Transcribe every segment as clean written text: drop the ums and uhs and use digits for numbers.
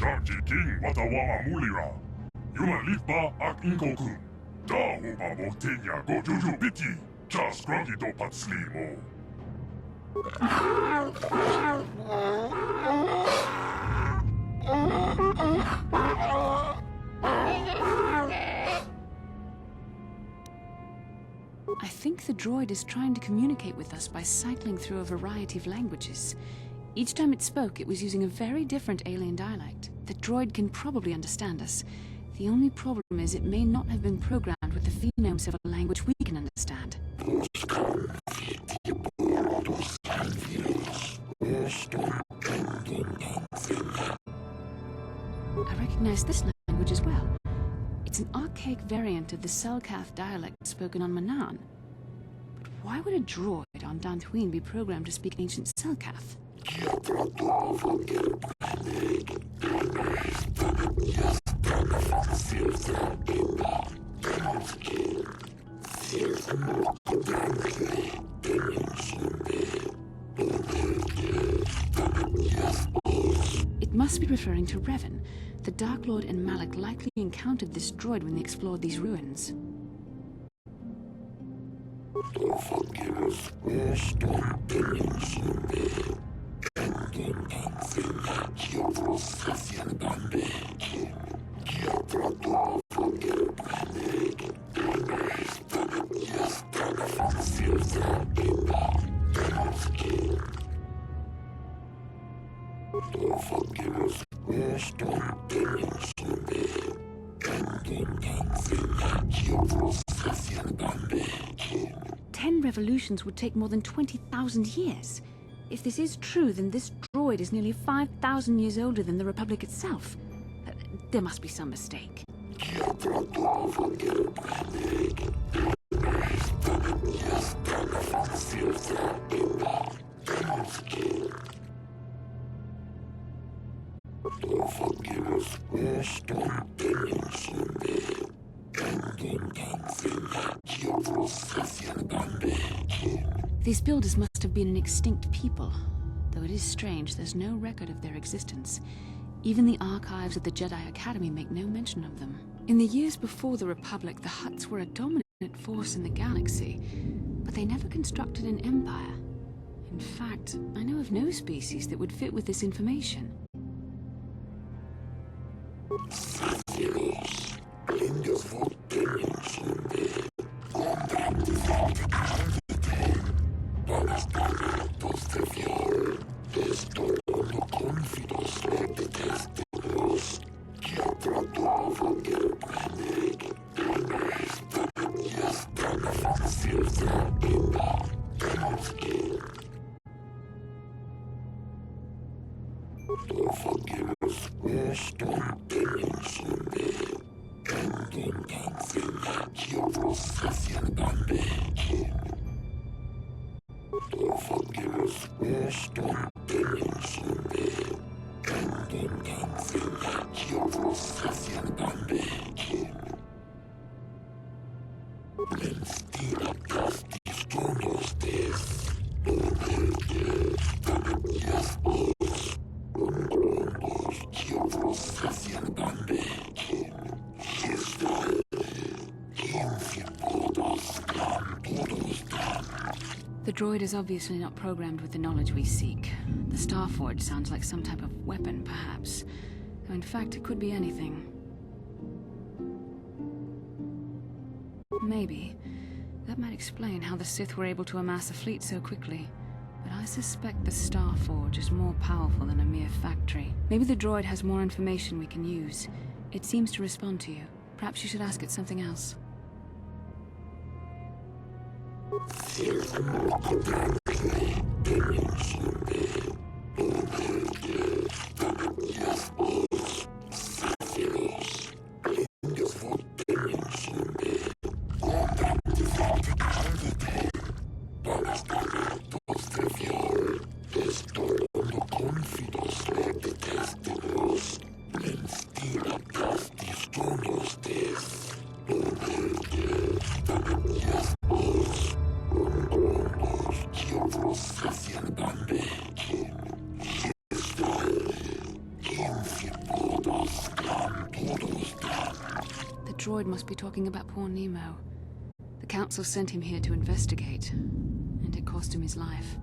Shang-Chi King Watawama Mulira. Yuman Litba ak Inko-kun. Da upa mo tenya go juju biti. Just grungy do patsli mo. I think the droid is trying to communicate with us by cycling through a variety of languages. Each time it spoke, it was using a very different alien dialect. The droid can probably understand us. The only problem is it may not have been programmed with the phonemes of a language we can understand. I recognize this language as well. It's an archaic variant of the Selkath dialect spoken on Manaan. But why would a droid on Dantooine be programmed to speak ancient Selkath? It must be referring to Revan. The Dark Lord and Malak likely encountered this droid when they explored these ruins. Ten revolutions would take more than 20,000 years. If this is true, then this droid is nearly 5,000 years older than the Republic itself. There must be some mistake. These builders must have been an extinct people. Though it is strange, there's no record of their existence. Even the archives of the Jedi Academy make no mention of them. In the years before the Republic, the Hutts were a dominant force in the galaxy, but they never constructed an empire. In fact, I know of no species that would fit with this information. The droid is obviously not programmed with the knowledge we seek. The Starforge sounds like some type of weapon, perhaps. Though in fact, it could be anything. Maybe. That might explain how the Sith were able to amass a fleet so quickly. But I suspect the Starforge is more powerful than a mere factory. Maybe the droid has more information we can use. It seems to respond to you. Perhaps you should ask it something else. The droid must be talking about poor Nemo. The Council sent him here to investigate, and it cost him his life.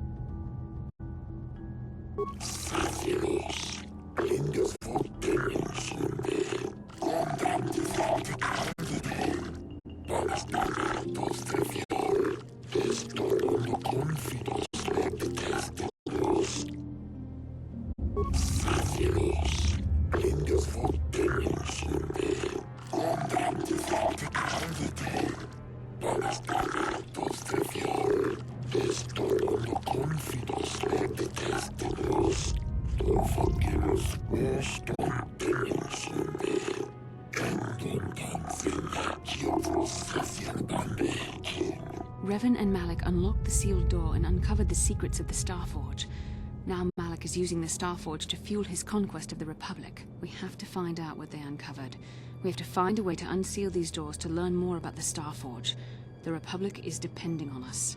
Revan and Malak unlocked the sealed door and uncovered the secrets of the Starforge. Now Malak is using the Starforge to fuel his conquest of the Republic. We have to find out what they uncovered. We have to find a way to unseal these doors to learn more about the Starforge. The Republic is depending on us.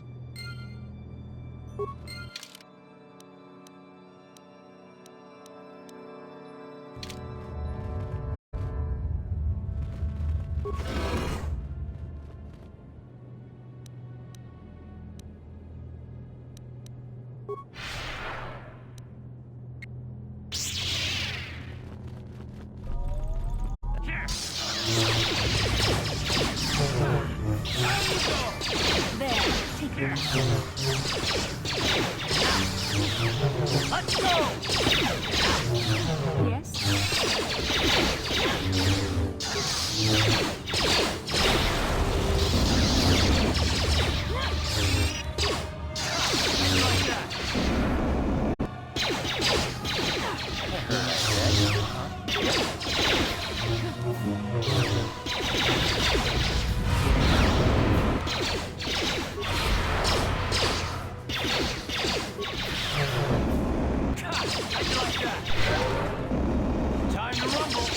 Let's go! Yes? Time to rumble!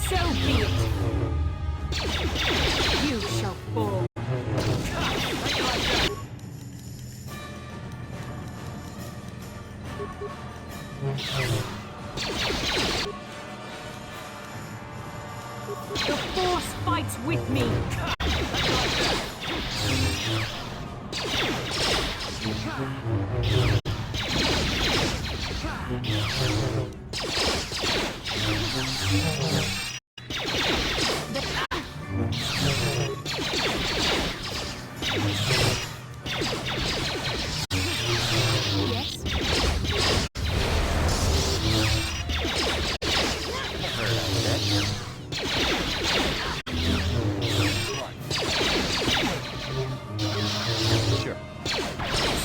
So be it! You shall fall. The Force fights with me!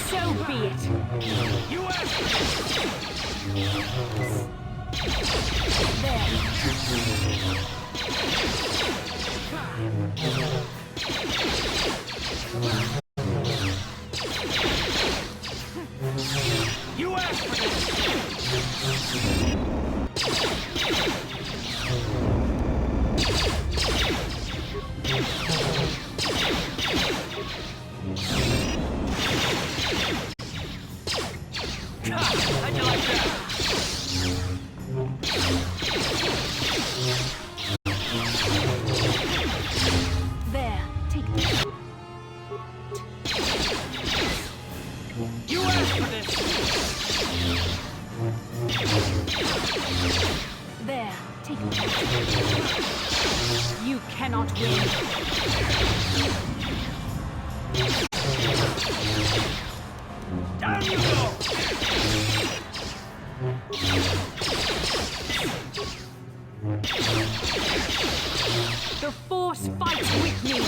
So be it! You asked! You asked for how'd you like that? There, take this. You asked for this! There, take this. You cannot win. Down you go! The Force fights with me!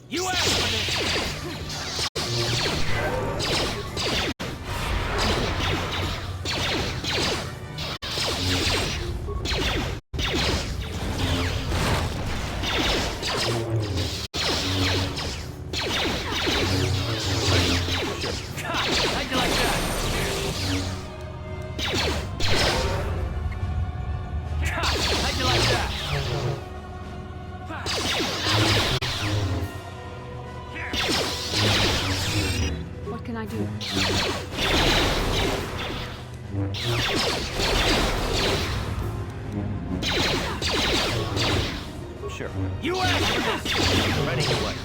You asked for this! How'd you like that? How'd you like that? What can I do? Sure. You asked for this! Ready to play.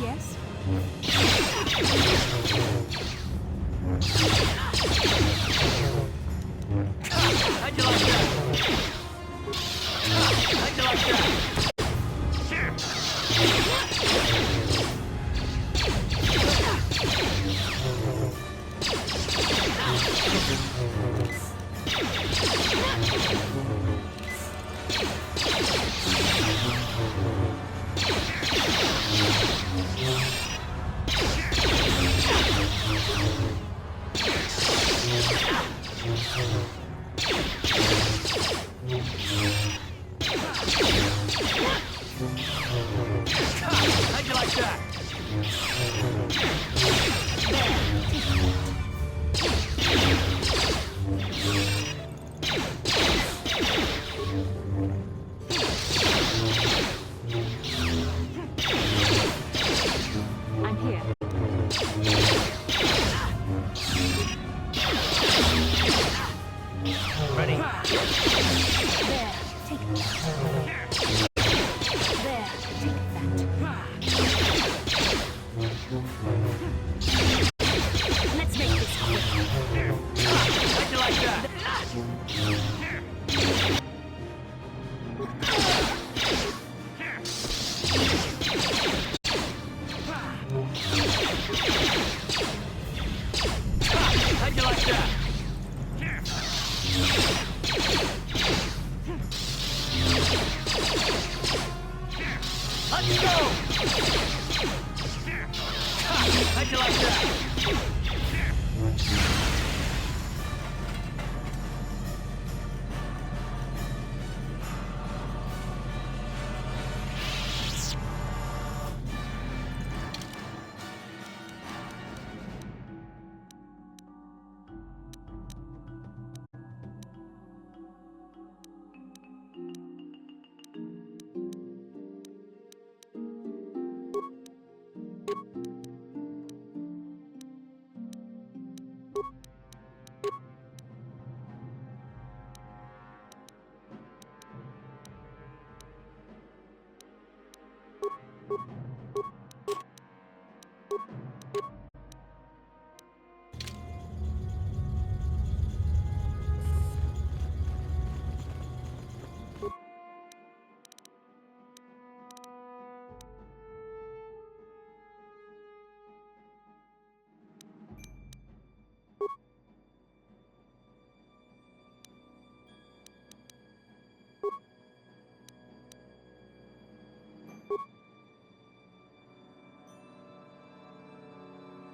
Yes? How'd you like that? How'd you like that? How'd you like that? I'm here. Ready? There, take that. There, take that. Let's make this quick. How'd you like that? How'd you like that? Let's go! How'd you like that?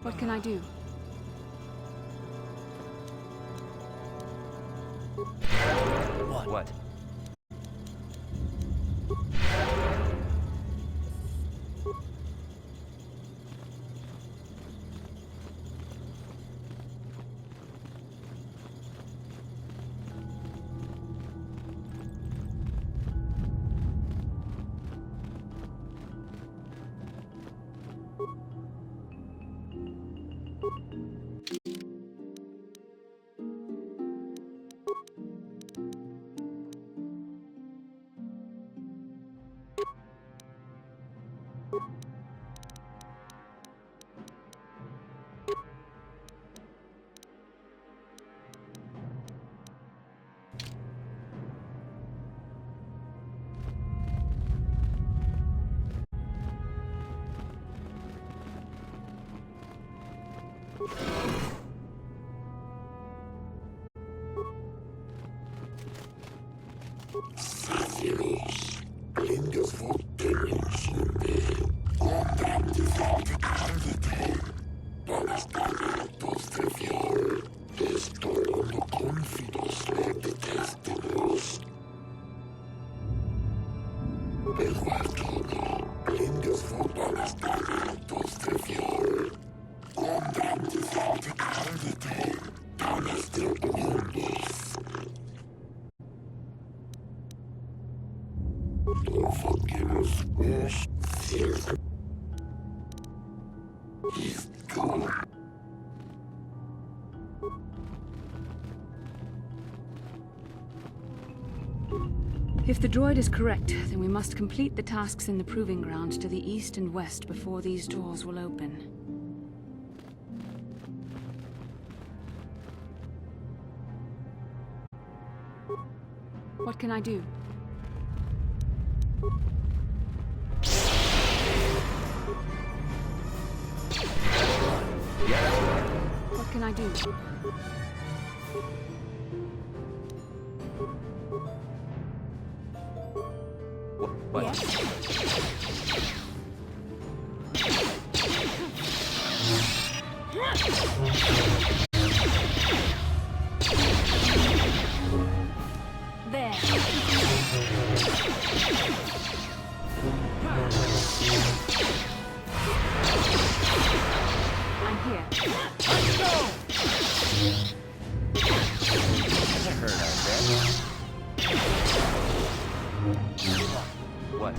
What can I do? What? If the droid is correct, then we must complete the tasks in the proving grounds to the east and west before these doors will open. What can I do? What can I do? What? Yes? There. I'm here. Let's go! That hurt out there. What?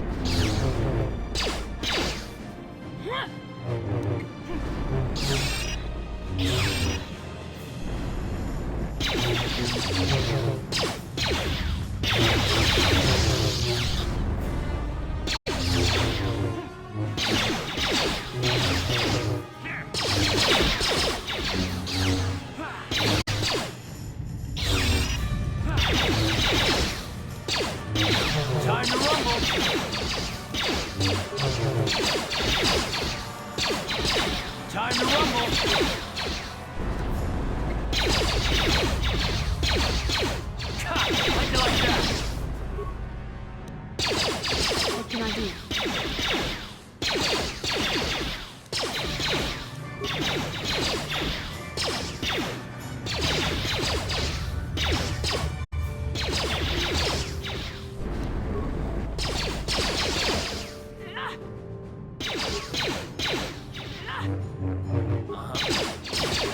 Time to rumble! Time to rumble! God, like it like that! What can I do?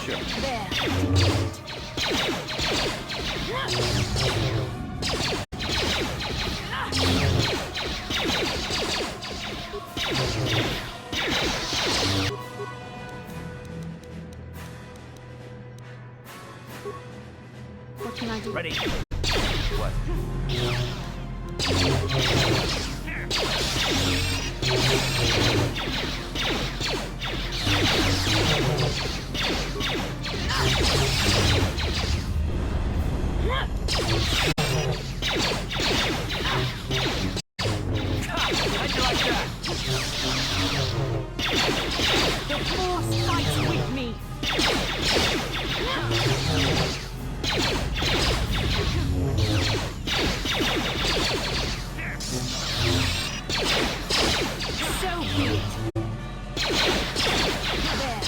Sure. There. What can I do? Ready? What? How'd you like that? The Force fights with me. So be it. There.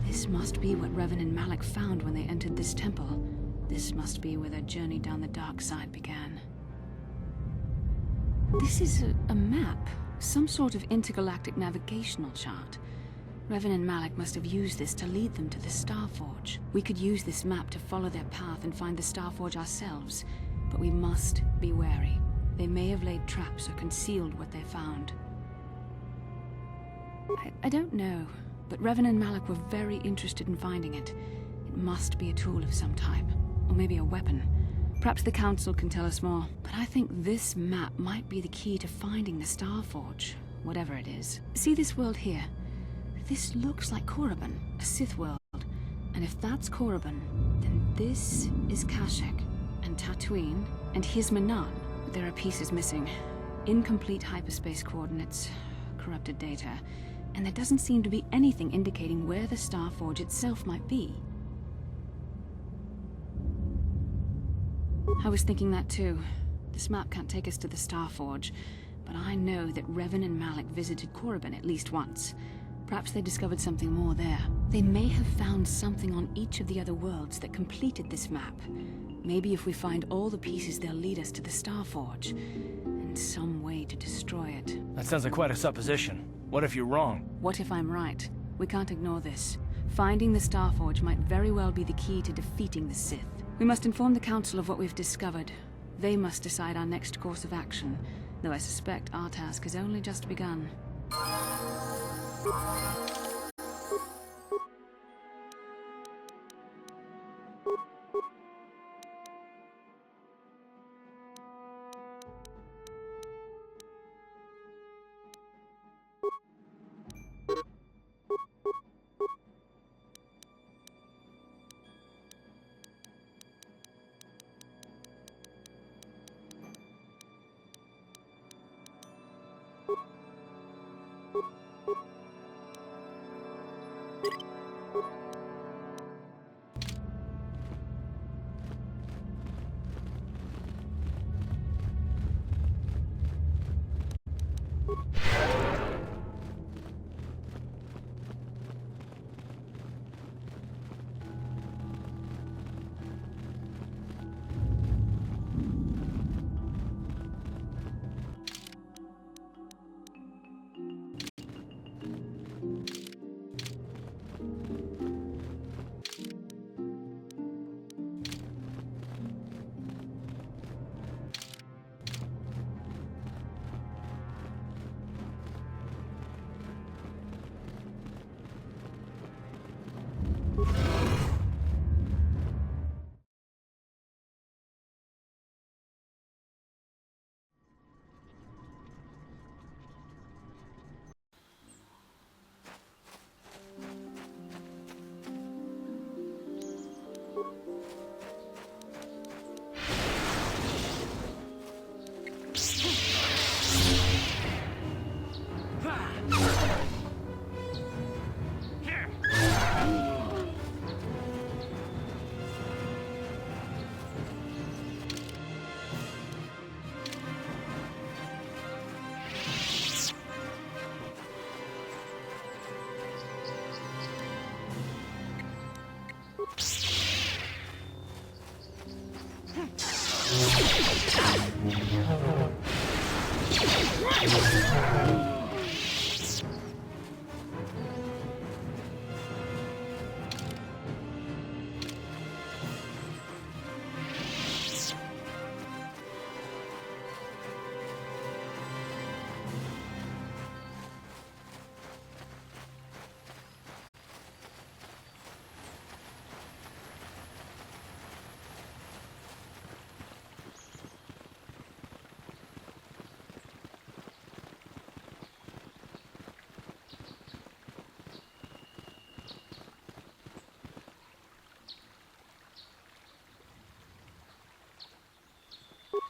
This must be what Revan and Malak found when they entered this temple. This must be where their journey down the dark side began. This is a map. Some sort of intergalactic navigational chart. Revan and Malak must have used this to lead them to the Starforge. We could use this map to follow their path and find the Starforge ourselves, but we must be wary. They may have laid traps or concealed what they found. I don't know, but Revan and Malak were very interested in finding it. It must be a tool of some type, or maybe a weapon. Perhaps the Council can tell us more, but I think this map might be the key to finding the Starforge, whatever it is. See this world here? This looks like Korriban, a Sith world. And if that's Korriban, then this is Kashyyyk, and Tatooine, and here's Manaan. But there are pieces missing. Incomplete hyperspace coordinates, corrupted data, and there doesn't seem to be anything indicating where the Starforge itself might be. I was thinking that too. This map can't take us to the Starforge, but I know that Revan and Malak visited Korriban at least once. Perhaps they discovered something more there. They may have found something on each of the other worlds that completed this map. Maybe if we find all the pieces, they'll lead us to the Starforge, and some way to destroy it. That sounds like quite a supposition. What if you're wrong? What if I'm right? We can't ignore this. Finding the Starforge might very well be the key to defeating the Sith. We must inform the Council of what we've discovered. They must decide our next course of action, though I suspect our task has only just begun.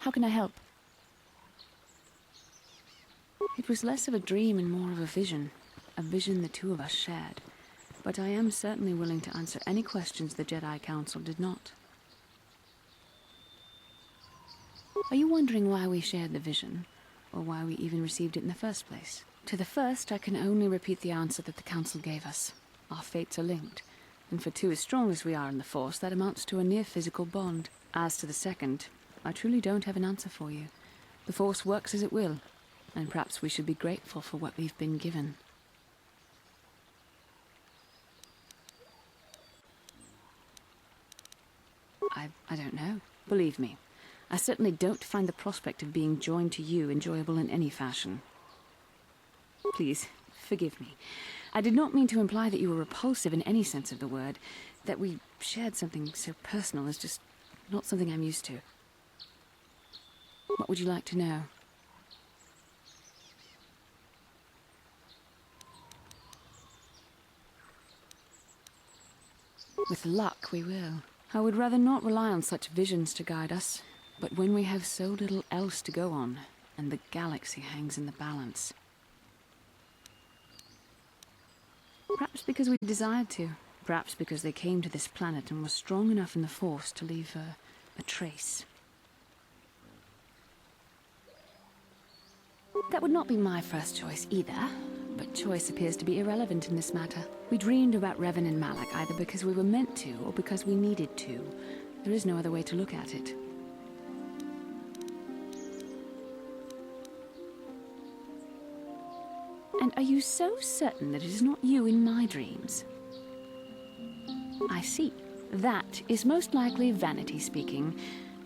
How can I help? It was less of a dream and more of a vision the two of us shared. But I am certainly willing to answer any questions the Jedi Council did not. Are you wondering why we shared the vision, or why we even received it in the first place? To the first, I can only repeat the answer that the Council gave us. Our fates are linked, and for two as strong as we are in the Force, that amounts to a near-physical bond. As to the second, I truly don't have an answer for you. The Force works as it will, and perhaps we should be grateful for what we've been given. I don't know. Believe me, I certainly don't find the prospect of being joined to you enjoyable in any fashion. Please, forgive me. I did not mean to imply that you were repulsive in any sense of the word. That we shared something so personal is just not something I'm used to. What would you like to know? With luck, we will. I would rather not rely on such visions to guide us, but when we have so little else to go on, and the galaxy hangs in the balance. Perhaps because we desired to. Perhaps because they came to this planet and were strong enough in the Force to leave a trace. That would not be my first choice either, but choice appears to be irrelevant in this matter. We dreamed about Revan and Malak either because we were meant to or because we needed to. There is no other way to look at it. And are you so certain that it is not you in my dreams? I see. That is most likely vanity speaking,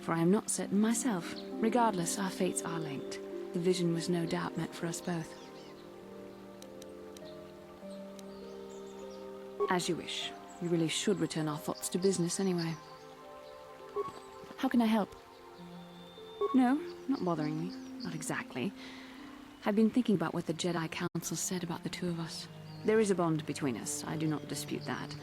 for I am not certain myself. Regardless, our fates are linked. The vision was no doubt meant for us both. As you wish. We really should return our thoughts to business anyway. How can I help? No, not bothering me. Not exactly. I've been thinking about what the Jedi Council said about the two of us. There is a bond between us. I do not dispute that.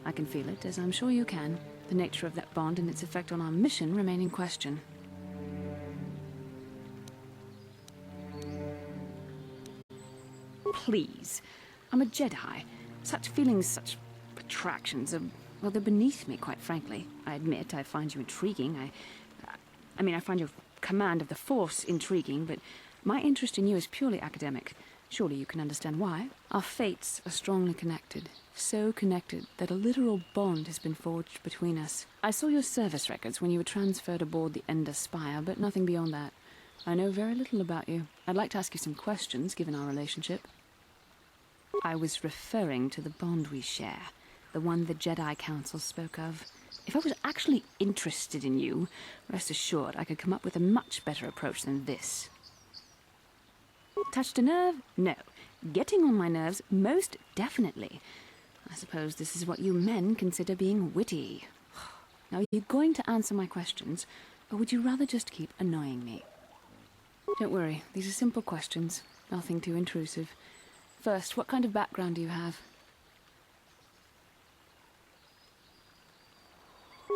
I can feel it, as I'm sure you can. The nature of that bond and its effect on our mission remain in question. Please. I'm a Jedi. Such feelings, such attractions are, well, they're beneath me, quite frankly. I admit I find you intriguing. I find your command of the Force intriguing, but my interest in you is purely academic. Surely you can understand why. Our fates are strongly connected. So connected that a literal bond has been forged between us. I saw your service records when you were transferred aboard the Ender Spire, but nothing beyond that. I know very little about you. I'd like to ask you some questions, given our relationship. I was referring to the bond we share, the one the Jedi Council spoke of. If I was actually interested in you, rest assured I could come up with a much better approach than this. Touched a nerve? No. Getting on my nerves? Most definitely. I suppose this is what you men consider being witty. Now, are you going to answer my questions, or would you rather just keep annoying me? Don't worry, these are simple questions, nothing too intrusive. First, what kind of background do you have?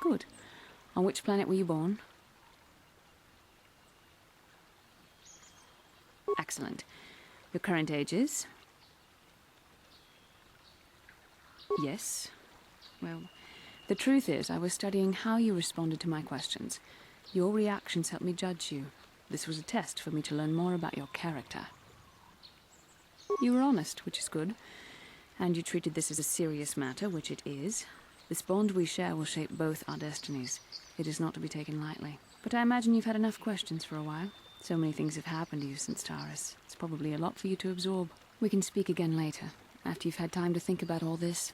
Good. On which planet were you born? Excellent. Your current age is? Yes. Well, the truth is, I was studying how you responded to my questions. Your reactions helped me judge you. This was a test for me to learn more about your character. You were honest, which is good. And you treated this as a serious matter, which it is. This bond we share will shape both our destinies. It is not to be taken lightly. But I imagine you've had enough questions for a while. So many things have happened to you since Taris. It's probably a lot for you to absorb. We can speak again later, after you've had time to think about all this.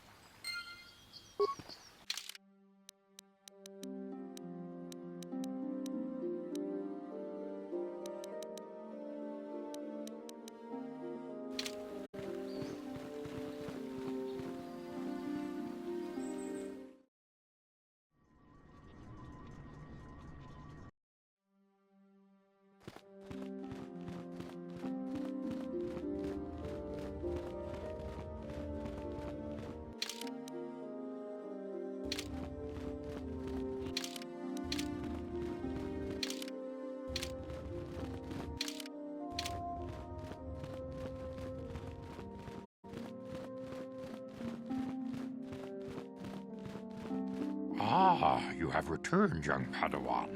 Ah, you have returned, young Padawan.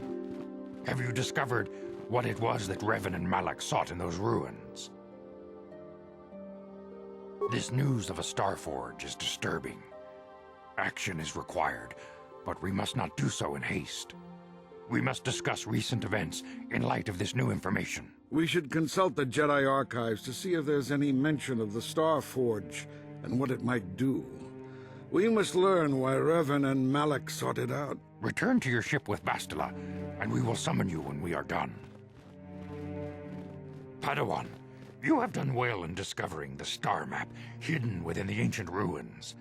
Have you discovered what it was that Revan and Malak sought in those ruins? This news of a Starforge is disturbing. Action is required, but we must not do so in haste. We must discuss recent events in light of this new information. We should consult the Jedi archives to see if there's any mention of the Starforge and what it might do. We must learn why Revan and Malak sought it out. Return to your ship with Bastila, and we will summon you when we are done. Padawan, you have done well in discovering the star map hidden within the ancient ruins.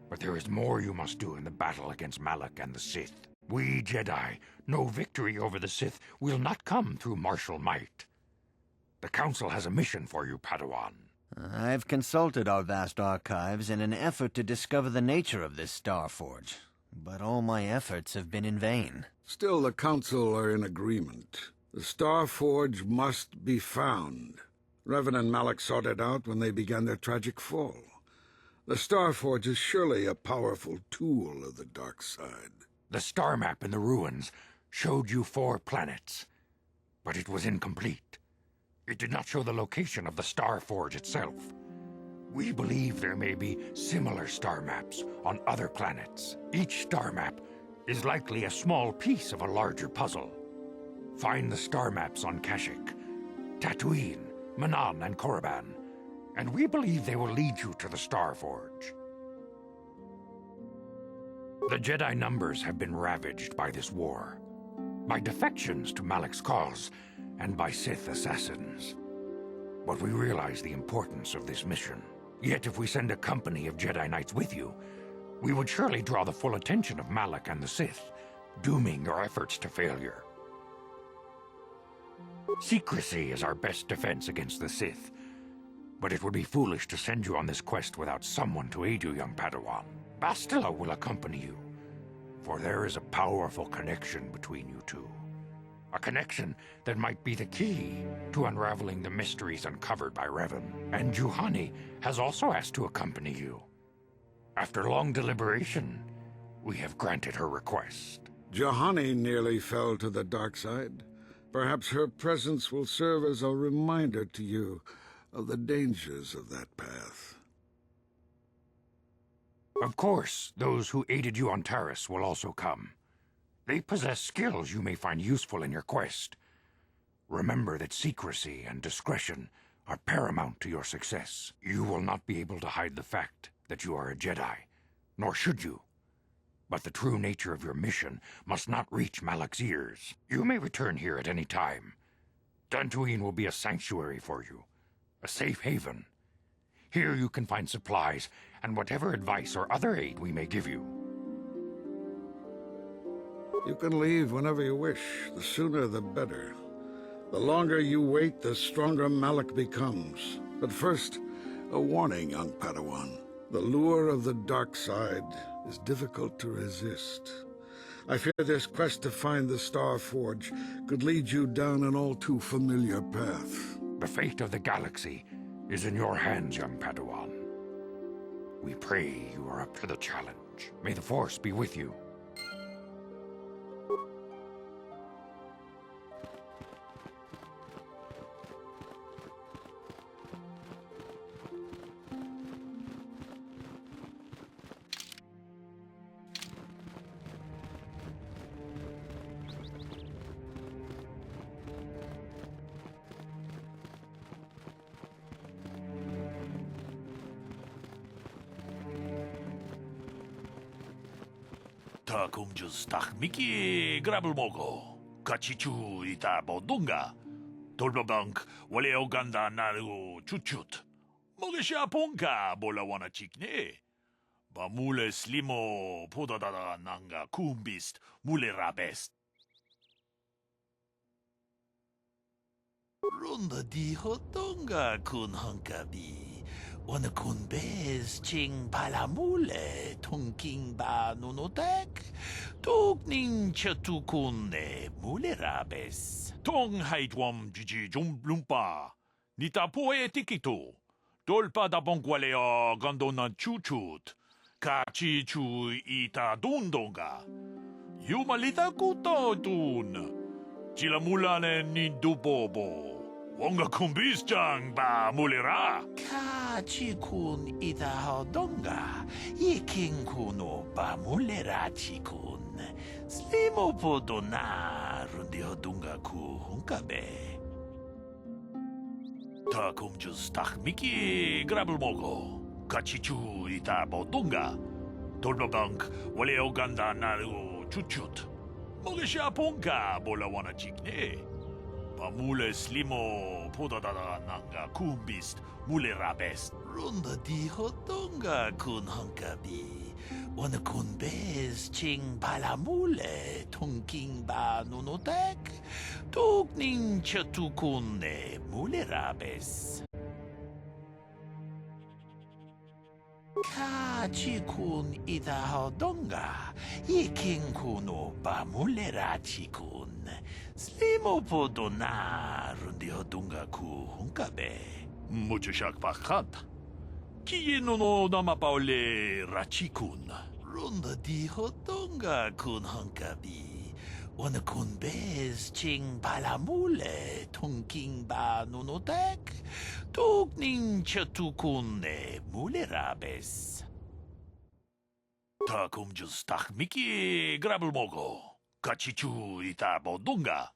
But there is more you must do in the battle against Malak and the Sith. We Jedi know victory over the Sith will not come through martial might. The Council has a mission for you, Padawan. I've consulted our vast archives in an effort to discover the nature of this Star Forge, but all my efforts have been in vain. Still, the Council are in agreement. The Star Forge must be found. Revan and Malak sought it out when they began their tragic fall. The Star Forge is surely a powerful tool of the dark side. The star map in the ruins showed you 4 planets, but it was incomplete. It did not show the location of the Star Forge itself. We believe there may be similar star maps on other planets. Each star map is likely a small piece of a larger puzzle. Find the star maps on Kashyyyk, Tatooine, Manaan, and Korriban, and we believe they will lead you to the Star Forge. The Jedi numbers have been ravaged by this war, by defections to Malak's cause, and by Sith assassins. But we realize the importance of this mission. Yet if we send a company of Jedi Knights with you, we would surely draw the full attention of Malak and the Sith, dooming your efforts to failure. Secrecy is our best defense against the Sith, but it would be foolish to send you on this quest without someone to aid you, young Padawan. Bastila will accompany you, for there is a powerful connection between you two. A connection that might be the key to unraveling the mysteries uncovered by Revan. And Juhani has also asked to accompany you. After long deliberation, we have granted her request. Juhani nearly fell to the dark side. Perhaps her presence will serve as a reminder to you of the dangers of that path. Of course, those who aided you on Taris will also come. They possess skills you may find useful in your quest. Remember that secrecy and discretion are paramount to your success. You will not be able to hide the fact that you are a Jedi, nor should you. But the true nature of your mission must not reach Malak's ears. You may return here at any time. Dantooine will be a sanctuary for you, a safe haven. Here you can find supplies and whatever advice or other aid we may give you. You can leave whenever you wish. The sooner the better. The longer you wait, the stronger Malak becomes. But first, a warning, young Padawan. The lure of the dark side is difficult to resist. I fear this quest to find the Star Forge could lead you down an all too familiar path. The fate of the galaxy is in your hands, young Padawan. We pray you are up to the challenge. May the Force be with you. Ta kumjus tak miki grabul mogo. Kachichu ita bodunga. Tolbabank wale oganda naru chuchut. Mogesha ponka bola wana chikne. Bamule slimo podadada nanga kumbist mule rabest. Runda di hotonga kun hankabi. Wana kun bez ching palamule tongking ba nunotek. Togning chatukun ne mule rabes. Tong haitwam jiji jumblumpa. Nita poe tikito. Tolpa da bongwalea gandona chuchut. Kachi chu ita dundonga. Yumalita kuto dun. Chilamulane nindubobo. Wonga kumbis jang ba mulera. Kachi kun ita hodonga. Yiking kuno ba mulera chikun. Slimo podona rundi hodunga ku hunkabe. Ta kumjus tak miki grabul mogo. Kachichu ita bodunga. 돌바방k wale oganda nago chutchut. Moge siya ponka bola wana chikne. Pamule slimo podadada nanga kumbist mule rabest. Runda di hotonga kun hankabi. Wana kun bez ching palamule tongking ba nunotek. Tukning chatukune mule rabes. Kachikun itahodonga, ikinkuno pamulera-chikun. Slimo podona rundihodunga ku hunkabe. Mucho shakpakat. Kiyeno no namapaole rachikun. Runda dihodonga kun hunkabi. Wana kun bez ching palamule tongking ba nunotek. Tukning chatukune mulerabes. Takum just tak miki grabelmogo. Kachichu ita bodunga.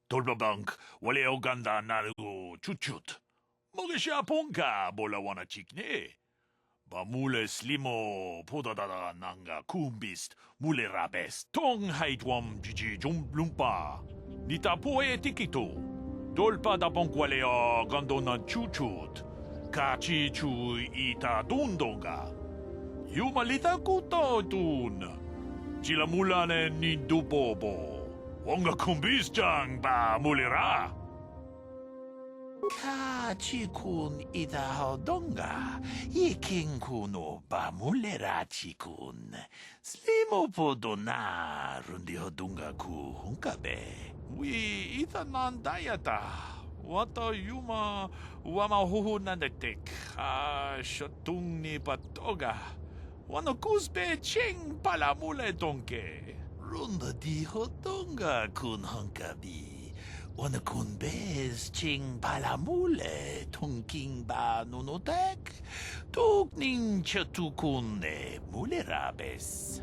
Dolbabank wale oganda nalugo chutchut. Moge siya ponka bola wana chikne. Bamule slimo podadada nanga kumbist mulerabes. Tong haitwam jiji jumblumpa. Nita poe tikito. Dolpa da bonkwalea gandona chuchut. Kachi chu ita dundonga. Yumalita kuto tun. Chila mulane ni dubobo. Wonga kumbisjang ba mulira. Kachi kun ita hodonga. Iking kuno ba mulera chikun. Slimo podona rundi hodunga ku hunkabe. We ita nandayata. Wata yuma wama huhu nandektek. Shotung ni patoga. Wano kusbe ching palamule donke. Runda di hotonga kun hankabi. Wana kun bez ching palamule tongking ba nunotek. Tukning chatukune mulerabes.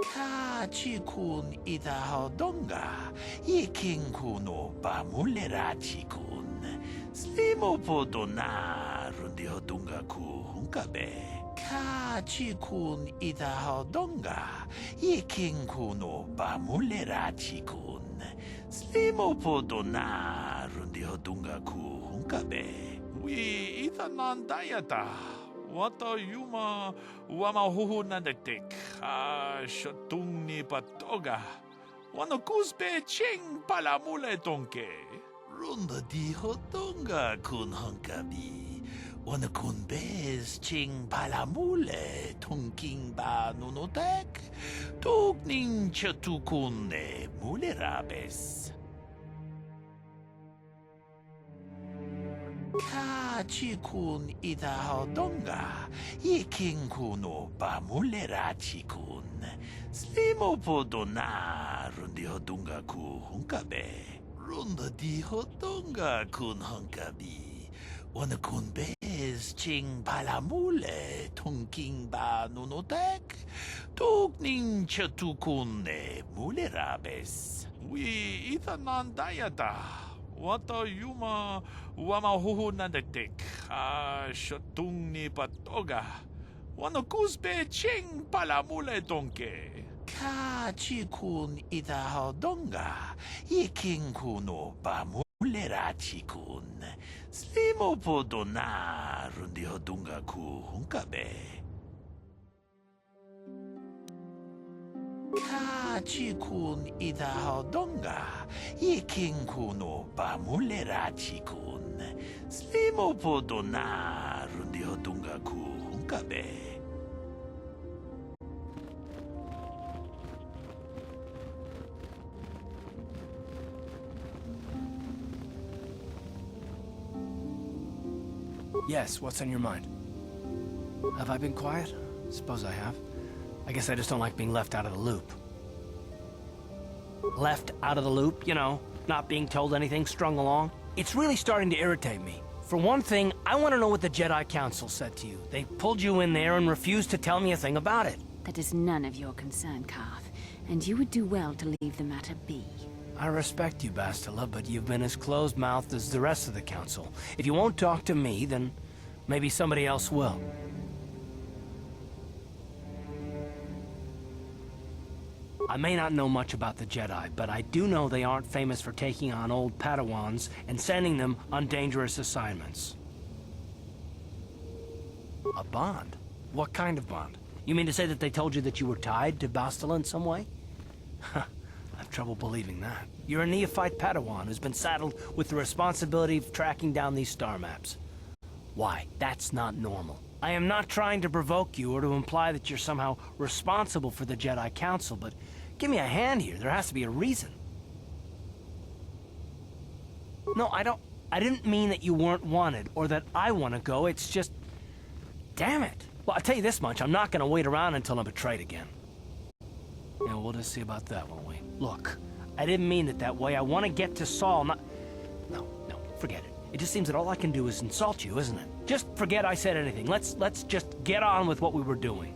Kachikun itahodonga, ikinkuno pamulera-chikun. Slimo podona rundihodunga ku hunkabe. Kachikun itahodonga, ikinkuno pamulera-chikun. Slimo podona rundihodunga ku hunkabe. We itanandayata. Wata yuma wama huhu nandektek. Shotung ni patoga. Wano kusbe ching palamule tonke. Runda di hotonga kun hankabi. Wana kun bez ching palamule tongking ba nunotek. Tukning chatukune mulerabes. Kachikun itahodonga, ikinkuno pamulera-chikun. Slimo podona rundihodunga ku hunkabe. Runda dihodonga kun hunkabi. Wana kun bez ching palamule tongking ba nunotek. Tukning chatukune mulerabes. We itanandayata. Wata yuma wama huhu nandektek. Shotung ni patoga. Wano kusbe ching palamule donke. Kachikun itahodonga. Ikinkuno pamulera-chikun. Slimo podona rundihodunga ku hunkabe. Kachikun itahodonga, ikinkuno pamulera-chikun. Slimo podona rundihodunga ku hunkabe. Yes, what's on your mind? Have I been quiet? Suppose I have. I guess I just don't like being left out of the loop. Left out of the loop, you know, not being told anything, strung along. It's really starting to irritate me. For one thing, I want to know what the Jedi Council said to you. They pulled you in there and refused to tell me a thing about it. That is none of your concern, Carth, and you would do well to leave the matter be. I respect you, Bastila, but you've been as closed-mouthed as the rest of the Council. If you won't talk to me, then Maybe somebody else will. I may not know much about the Jedi, but I do know they aren't famous for taking on old Padawans and sending them on dangerous assignments. A bond? What kind of bond? You mean to say that they told you that you were tied to Bastila in some way? I have trouble believing that. You're a neophyte Padawan who's been saddled with the responsibility of tracking down these star maps. Why? That's not normal. I am not trying to provoke you or to imply that you're somehow responsible for the Jedi Council, but give me a hand here. There has to be a reason. No, I didn't mean that you weren't wanted or that I want to go. It's just... Damn it. Well, I'll tell you this much. I'm not going to wait around until I'm betrayed again. Yeah, we'll just see about that, won't we? Look, I didn't mean it that way. I want to get to Saul, not... No, forget it. It just seems that all I can do is insult you, isn't it? Just forget I said anything. Let's just get on with what we were doing.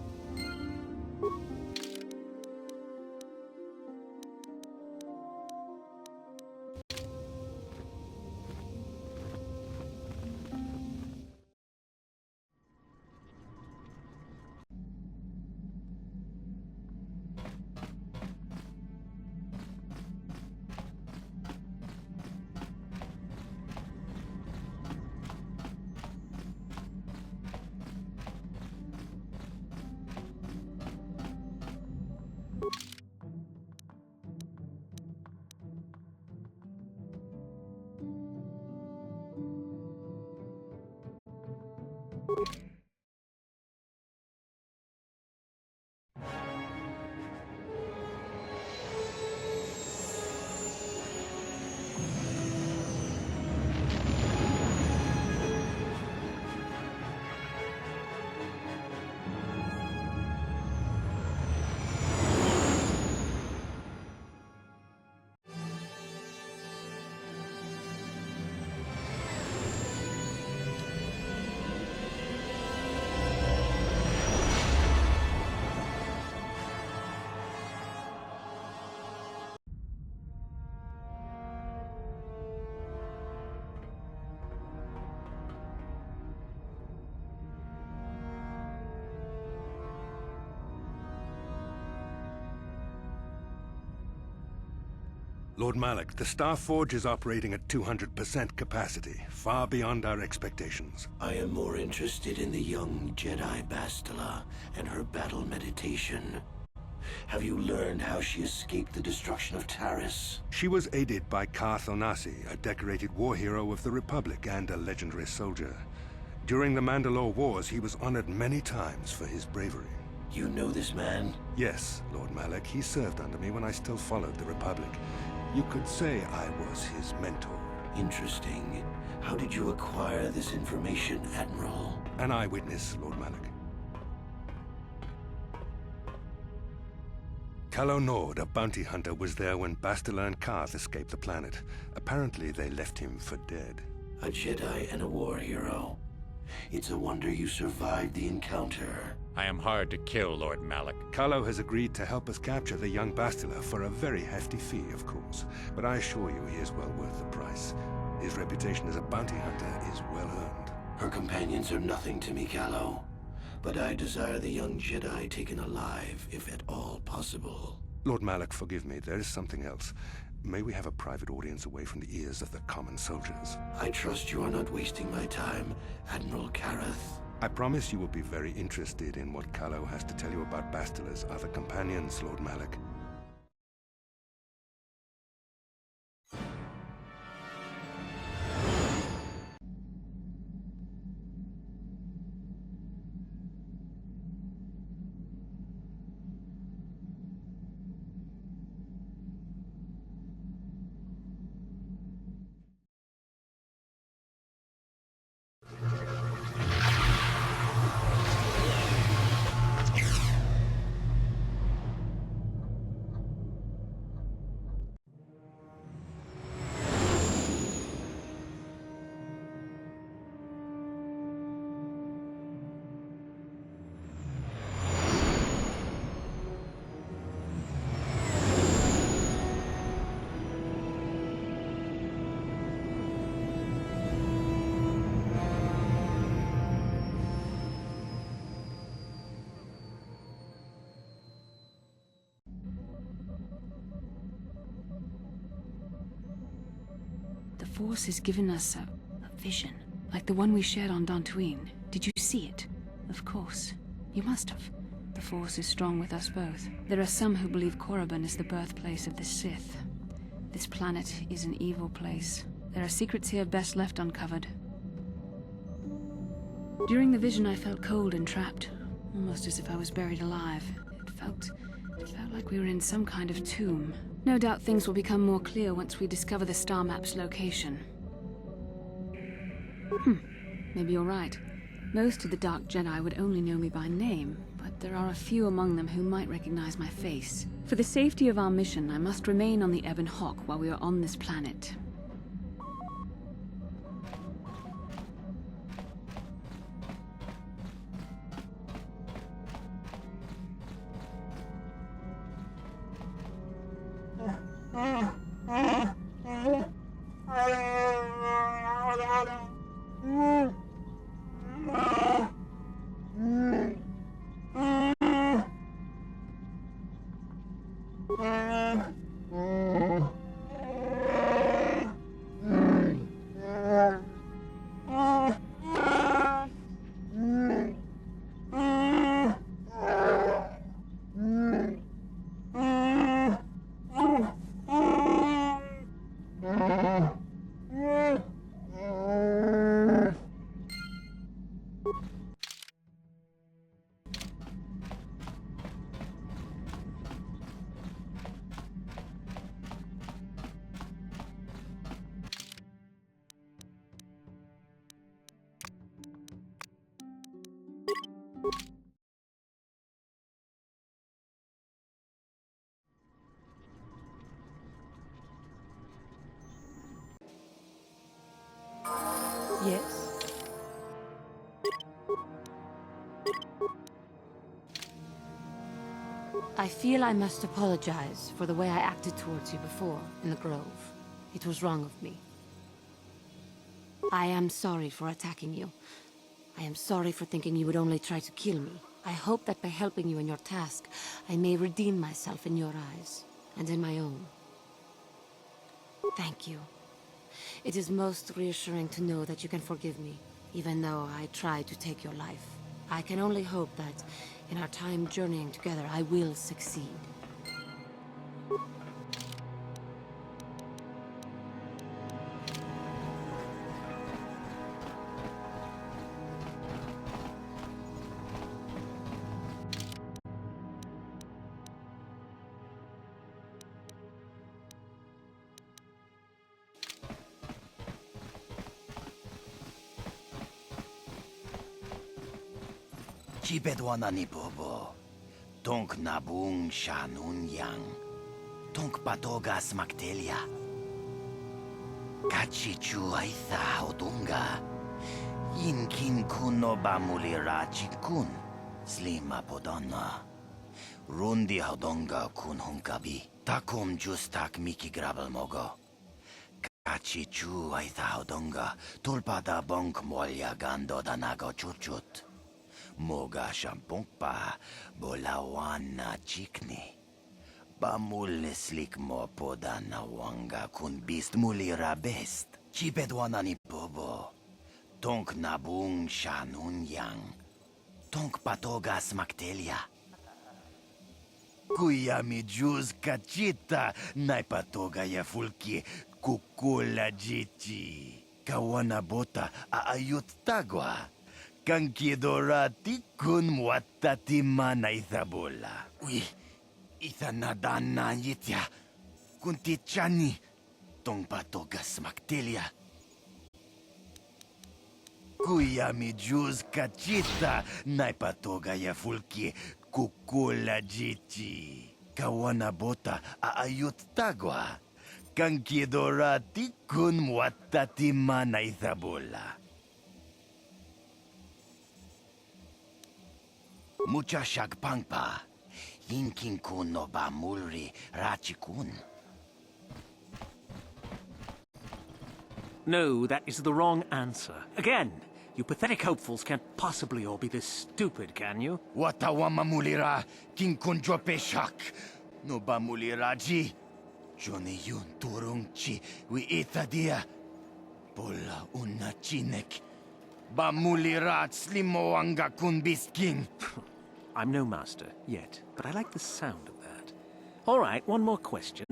Lord Malak, the Star Forge is operating at 200% capacity, far beyond our expectations. I am more interested in the young Jedi Bastila and her battle meditation. Have you learned how she escaped the destruction of Taris? She was aided by Karth Onasi, a decorated war hero of the Republic and a legendary soldier. During the Mandalore Wars, he was honored many times for his bravery. You know this man? Yes, Lord Malak. He served under me when I still followed the Republic. You could say I was his mentor. Interesting. How did you acquire this information, Admiral? An eyewitness, Lord Malak. Calo Nord, a bounty hunter, was there when Bastila and Karth escaped the planet. Apparently, they left him for dead. A Jedi and a war hero. It's a wonder you survived the encounter. I am hard to kill, Lord Malak. Calo has agreed to help us capture the young Bastila for a very hefty fee, of course. But I assure you he is well worth the price. His reputation as a bounty hunter is well earned. Her companions are nothing to me, Calo. But I desire the young Jedi taken alive, if at all possible. Lord Malak, forgive me. There is something else. May we have a private audience away from the ears of the common soldiers? I trust you are not wasting my time, Admiral Kareth. I promise you will be very interested in what Calo has to tell you about Bastila's other companions, Lord Malak. Force has given us a vision, like the one we shared on Dantooine. Did you see it? Of course. You must have. The Force is strong with us both. There are some who believe Korriban is the birthplace of the Sith. This planet is an evil place. There are secrets here best left uncovered. During the vision, I felt cold and trapped, almost as if I was buried alive. It felt like we were in some kind of tomb. No doubt things will become more clear once we discover the star map's location. Maybe you're right. Most of the Dark Jedi would only know me by name, but there are a few among them who might recognize my face. For the safety of our mission, I must remain on the Ebon Hawk while we are on this planet. Yes? I feel I must apologize for the way I acted towards you before, in the Grove. It was wrong of me. I am sorry for attacking you. I am sorry for thinking you would only try to kill me. I hope that by helping you in your task, I may redeem myself in your eyes, and in my own. Thank you. It is most reassuring to know that you can forgive me, even though I tried to take your life. I can only hope that, in our time journeying together, I will succeed. Chibedwana ni bobo. Tonk nabung shanun yang. Tonk patogas maktelia. Kachichu aitha odunga. Yinkin kuno bamulira chikun. Slima podonna. Rundi hodonga kun hunkabi. Takum justak miki grabel mogo. Kachichu aitha odonga. Tulpada bonk molya gando danago chuchut. Moga shampongpa, bolawan na chikni. Bamulislik mo poda na wanga kun bist mulira best. Chipedwana ni bobo. Tonk nabung shanun yang. Tonk patogas maktelia. Kuya mi juz kachita, naipatoga ya fulki kukula jichi. Kawana bota aayut tagwa. Kankidorati kun muatati mana ithabola. Ui, ithanadana yitya. Kuntichani, tong patogas maktelia. Kuya mi juz kachita, naipatoga ya fulki kukula jichi. Kawana bota aayut tagwa. Kankidorati kun muatati mana ithabola. Mucha shagpangpa. Yinkin kun no ba mulri rachikun. No, that is the wrong answer. Again, you pathetic hopefuls can't possibly all be this stupid, can you? Watawama mulira kinkun jope shak. No ba mulira ji. Johnny yun turung chi wi itadia. Pola una chinek. Ba mulirat slimoanga kun bisking. I'm no master, yet, but I like the sound of that. All right, one more question.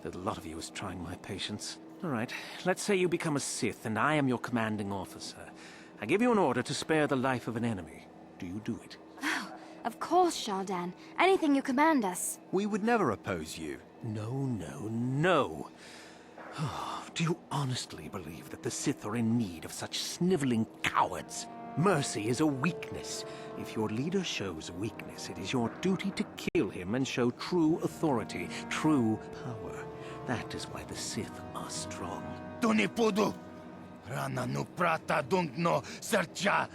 There's a lot of you is trying my patience. All right, let's say you become a Sith, and I am your commanding officer. I give you an order to spare the life of an enemy. Do you do it? Oh, of course, Shaldan. Anything you command us. We would never oppose you. No. Do you honestly believe that the Sith are in need of such sniveling cowards? Mercy is a weakness. If your leader shows weakness, it is your duty to kill him and show true authority, true power. That is why the Sith are strong. Tony Podo. Rana no prata don't know sercha.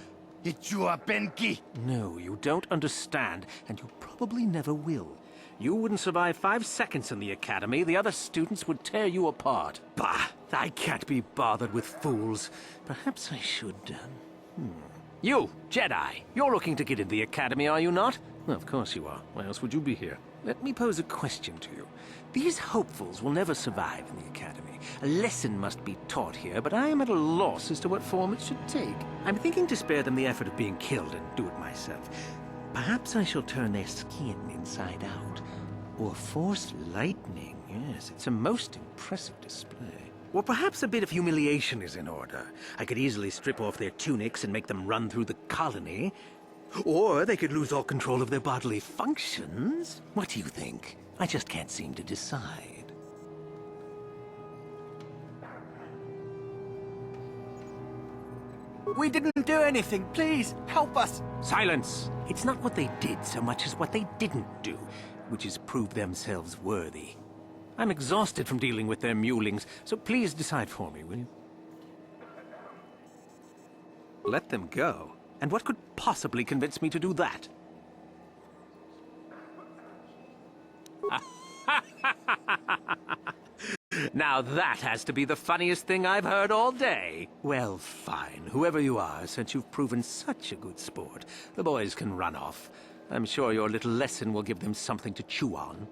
Ichua penki. No, you don't understand, and you probably never will. You wouldn't survive 5 seconds in the academy. The other students would tear you apart. Bah! I can't be bothered with fools. Perhaps I should... You, Jedi! You're looking to get in the academy, are you not? Well, of course you are. Why else would you be here? Let me pose a question to you. These hopefuls will never survive in the academy. A lesson must be taught here, but I am at a loss as to what form it should take. I'm thinking to spare them the effort of being killed and do it myself. Perhaps I shall turn their skin inside out. Or force lightning. Yes, it's a most impressive display. Or perhaps a bit of humiliation is in order. I could easily strip off their tunics and make them run through the colony. Or they could lose all control of their bodily functions. What do you think? I just can't seem to decide. We didn't do anything. Please, help us. Silence! It's not what they did so much as what they didn't do, which is prove themselves worthy. I'm exhausted from dealing with their mulings, so please decide for me, will you? Let them go? And what could possibly convince me to do that? Now that has to be the funniest thing I've heard all day. Well, fine. Whoever you are, since you've proven such a good sport, the boys can run off. I'm sure your little lesson will give them something to chew on.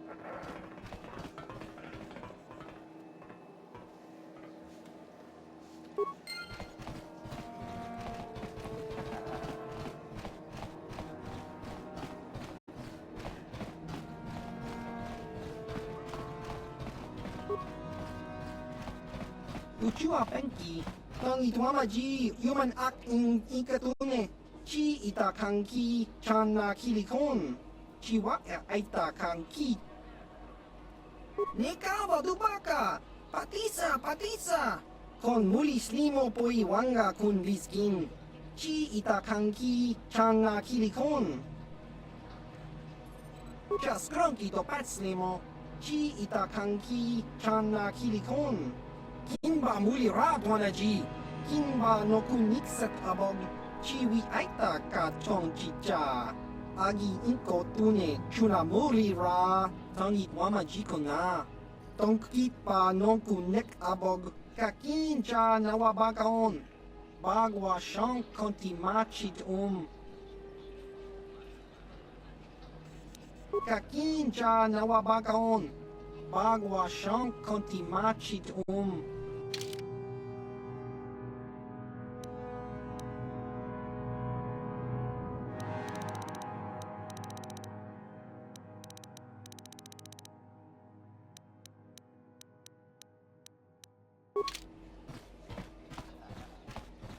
Uchua penki, tangi tuamaji, human act in ikatune, chi ita kanki, chana kilikon, chiwa aita kanki. Neka wadubaka, patisa, kon mulis limo poi wanga kun liskin, chi ita kanki, chana kilikon. Just cranky to patslimo, chi ita kanki, chana kilikon. Kinba muli radwanaji, kinba no kuniksat abog, chiwi aita ka chong chicha. Agi inko tune chuna muli ra, tangit wamaji ko na. Tongkit pa no kunek abog, kakincha nawabakaon. Bagwa shank konti machit Kakincha nawabakaon. Bagwa shank konti machit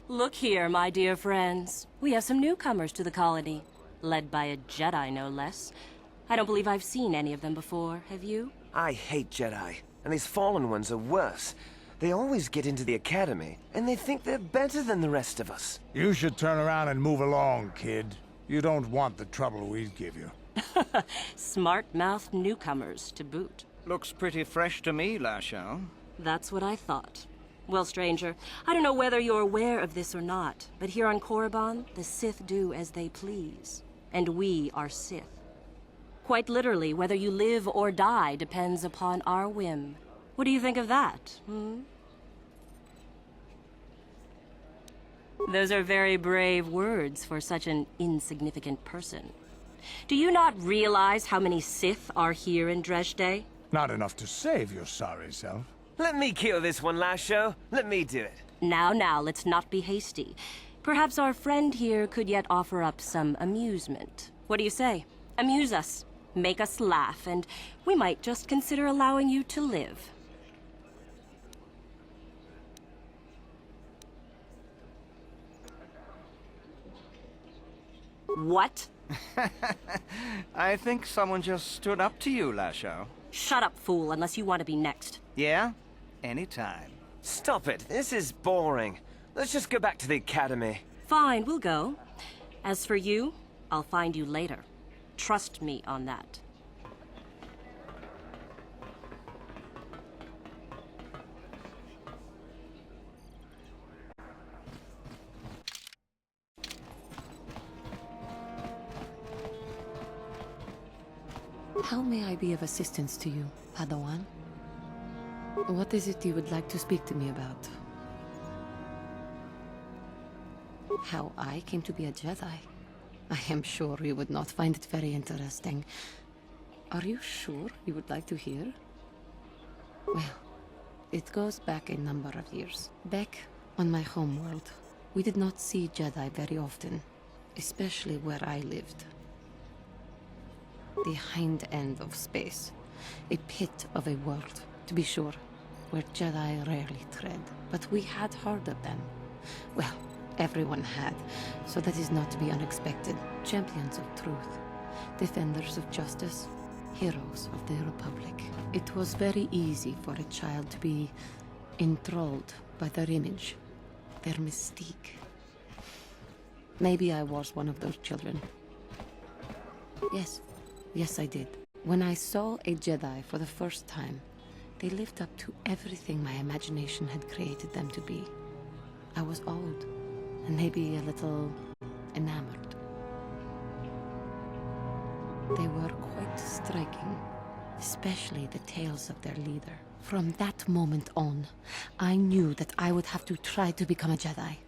Look here, my dear friends. We have some newcomers to the colony, led by a Jedi, no less. I don't believe I've seen any of them before, have you? I hate Jedi, and these fallen ones are worse. They always get into the academy, and they think they're better than the rest of us. You should turn around and move along, kid. You don't want the trouble we'd give you. Smart-mouthed newcomers, to boot. Looks pretty fresh to me, Lashao. That's what I thought. Well, stranger, I don't know whether you're aware of this or not, but here on Korriban, the Sith do as they please. And we are Sith. Quite literally, whether you live or die depends upon our whim. What do you think of that, Those are very brave words for such an insignificant person. Do you not realize how many Sith are here in Dresde? Not enough to save your sorry self. Let me kill this one, Lasho. Let me do it. Now, let's not be hasty. Perhaps our friend here could yet offer up some amusement. What do you say? Amuse us, make us laugh, and we might just consider allowing you to live. What? I think someone just stood up to you, Lasho. Shut up, fool, unless you want to be next. Yeah? Anytime. Stop it. This is boring. Let's just go back to the academy. Fine, we'll go. As for you, I'll find you later. Trust me on that. How may I be of assistance to you, Padawan? What is it you would like to speak to me about? How I came to be a Jedi? I am sure you would not find it very interesting. Are you sure you would like to hear? Well, it goes back a number of years. Back on my homeworld, we did not see Jedi very often, especially where I lived. The hind end of space. A pit of a world, to be sure, where Jedi rarely tread. But we had heard of them. Well, everyone had, so that is not to be unexpected. Champions of truth, defenders of justice, heroes of the Republic. It was very easy for a child to be enthralled by their image, their mystique. Maybe I was one of those children. Yes, I did. When I saw a Jedi for the first time, they lived up to everything my imagination had created them to be. I was awed, and maybe a little enamored. They were quite striking, especially the tales of their leader. From that moment on, I knew that I would have to try to become a Jedi.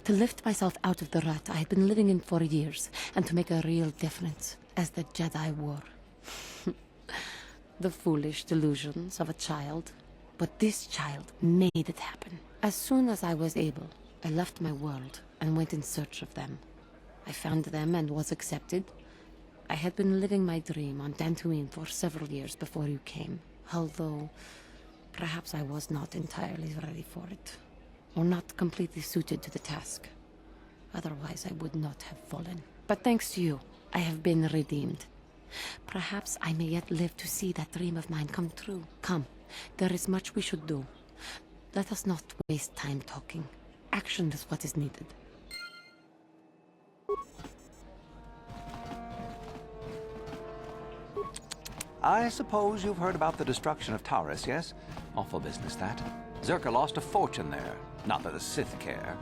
To lift myself out of the rut I had been living in for years, and to make a real difference, as the Jedi were. The foolish delusions of a child. But this child made it happen. As soon as I was able, I left my world and went in search of them. I found them and was accepted. I had been living my dream on Dantooine for several years before you came, although perhaps I was not entirely ready for it, or not completely suited to the task. Otherwise, I would not have fallen. But thanks to you, I have been redeemed. Perhaps I may yet live to see that dream of mine come true. Come, there is much we should do. Let us not waste time talking. Action is what is needed. I suppose you've heard about the destruction of Taris, yes? Awful business, that. Zerka lost a fortune there. Not that the Sith care.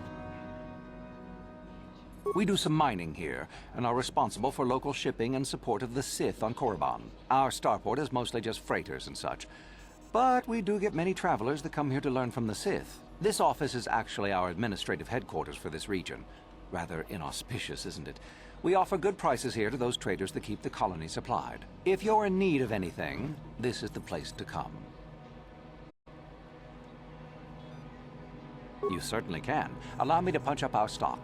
We do some mining here, and are responsible for local shipping and support of the Sith on Korriban. Our starport is mostly just freighters and such. But we do get many travelers that come here to learn from the Sith. This office is actually our administrative headquarters for this region. Rather inauspicious, isn't it? We offer good prices here to those traders that keep the colony supplied. If you're in need of anything, this is the place to come. You certainly can. Allow me to punch up our stock.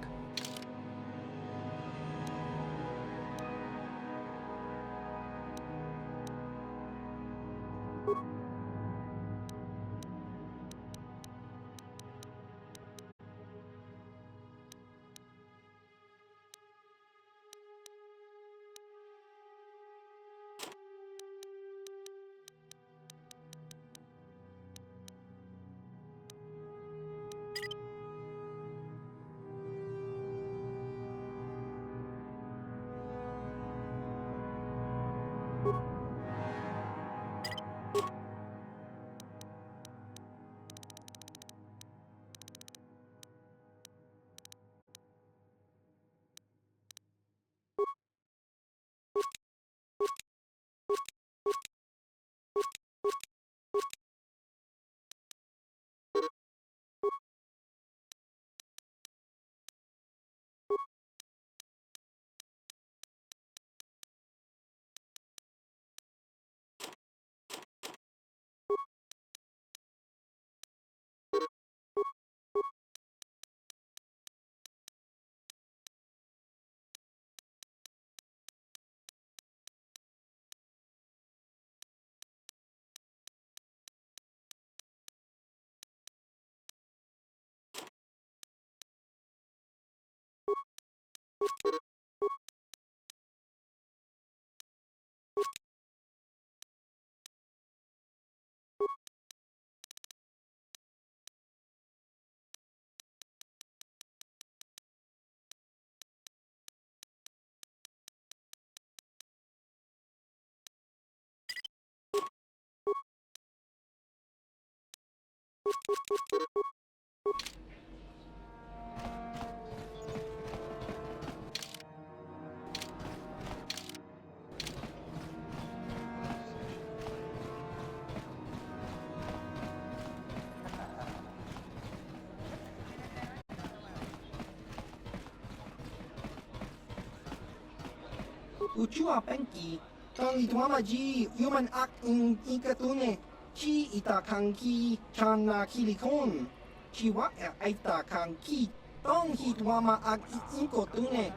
Uchua penki, tang itwamaji, human ak in ikatune, chi itakanki, chana kilikon, chiwa aita kanki, tong hitwama ak inkotune,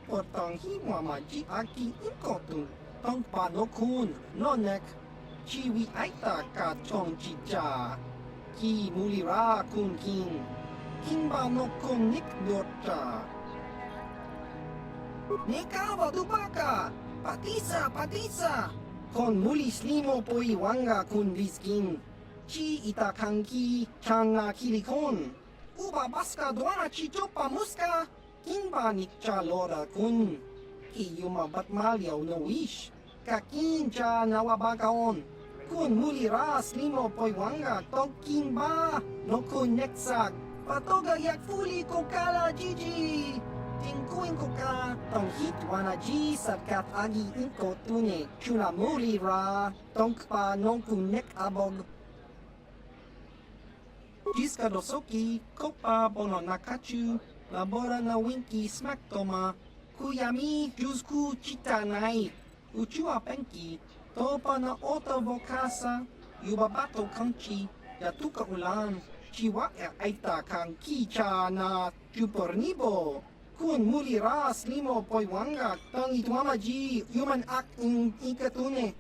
potang hiwama ji aki inkotun, tong panokun, nonek, chiwi aita ka chong chicha, ki mulira kun king, kimba nokun nik dota. Nekawa dubaka! Patisa, patisa! Kon muli slimo poi wanga kun biskin. Chi itakanki changa kilikon. Uba baska doana chi chopa muska. Kinba nikcha lora kun. Iyuma batmalyaw no wish. Kakin cha nawabakaon. Kun muli ra slimo poi wanga tog kinba. No kun neksag. Patoga yak fuli kokala jiji. Tingkuin ko ka, tong hitwana ji satkat agi inko tune, chuna muli ra, tong pa nong kunek abog. Jiska dosoki, kopa bono nakachu, labora na winki smack toma, kuyami juzku chitanai, uchua penki, topa na oto vokasa, yubabato kanchi, yatuka ulan, chiwa aita kanki cha na chupornibo. Kun muli ras limo poi wanga tang itwama ji human ak in ikatune.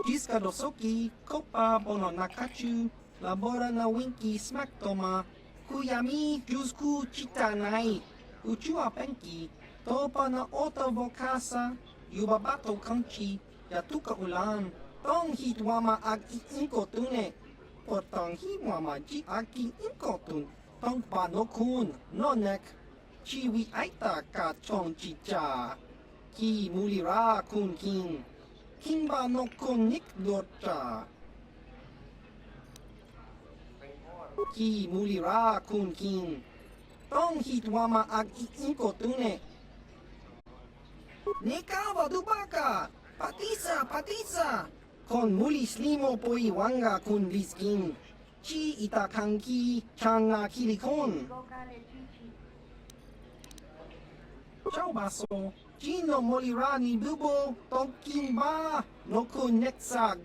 Jiska dosoki kopa bono nakachu labora na winki smack toma kuyami juzku chitanai uchua penki topa na oto vokasa yubabato kanchi yatuka ulan tong hitwama ak inkotune. Potang hiwama ji aki inkotun, tong panokun, nonek, chiwi aita ka chong chicha, ki mulira kun king, kimba no kun nik dota. Ki mulira kun king, tong hitwama ak inkotune. Nekawa dubaka, patisa, patisa! Kon muli slimo poi wanga kun biskin. Chi itakanki changa kilikon. Ciao baso. Chino molirani bubo. Tonkin ba. No kun neksag.